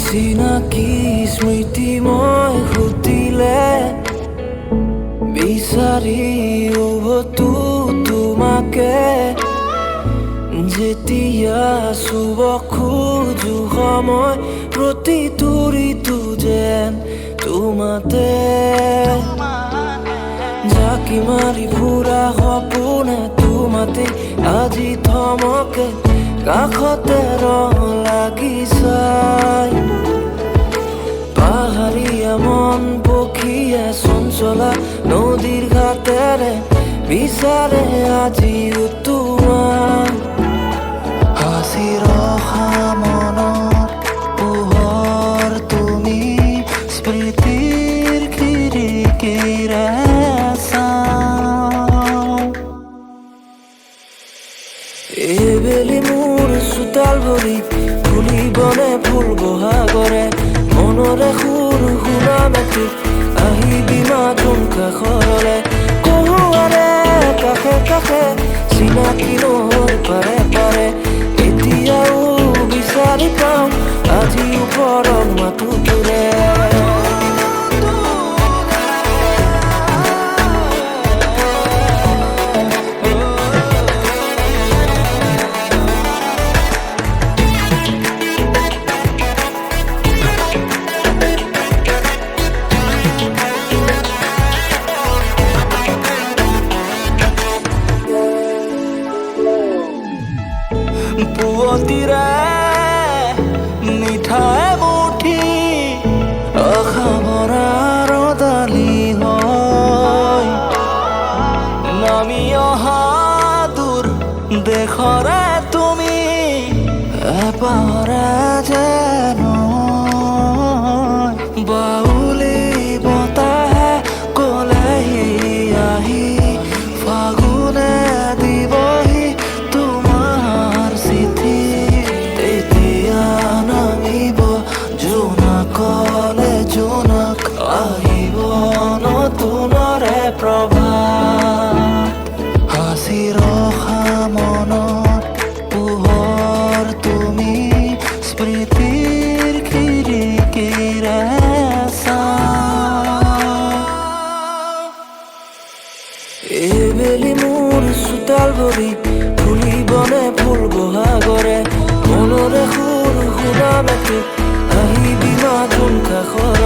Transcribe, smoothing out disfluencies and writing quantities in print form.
চিনাকি স্মৃতি মই সুতিলে বিচাৰি উভতো তোমাকে যেতিয়া চুব খোজো সময় প্ৰতিটো ঋতু যেন তোমাতে জাকি মাৰি ফুৰা সপোনে তোমাতে আজি থমকে কাষতে ৰং লাগিছাই পাহাৰীয়া মন পক্ষীয়ে চঞ্চলা নদীৰ ঘাটেৰে বিচাৰে আজিও তোমাক হাসি ৰখা মনত পোহৰ তুমি স্মৃতিৰ খিৰিকীৰে চাওঁ এইবেলি মোৰ চোতাল ভৰি ফুলিবনে ফুল বহাগৰে মনৰে সুৰ শুনা মাতি আহিবি মাথোন কাষৰলে কহুৱাৰে কাষে কাষে চিনাকি নহৈ পাৰে পাৰে এতিয়াও বিচাৰি পাওঁ আজি ওপৰৰ মাথোটোৰে পুৱতিৰে মিঠাই মুঠি আশা ভৰা ৰদালি হয় নামি অহা দূৰ দেশৰে তুমি এপাহৰে যেন বাউলি বতাহে কলেহি আহি ফাগুনে দিবহি তোমাৰ চিঠি তেতিয়া নামিব জোনাকলে জোনাক আহিব নতুনৰে প্ৰভাত হাসি ৰখা মনত পোহৰ তুমি স্মৃতিৰ খিৰিকীৰে চাওঁ এইবেলি মোৰ চোতাল ভৰি ফুলিবনে ফুল বহাগৰে মনৰে সুৰ শুনা মাতি আহিবি মাথোন কাষৰ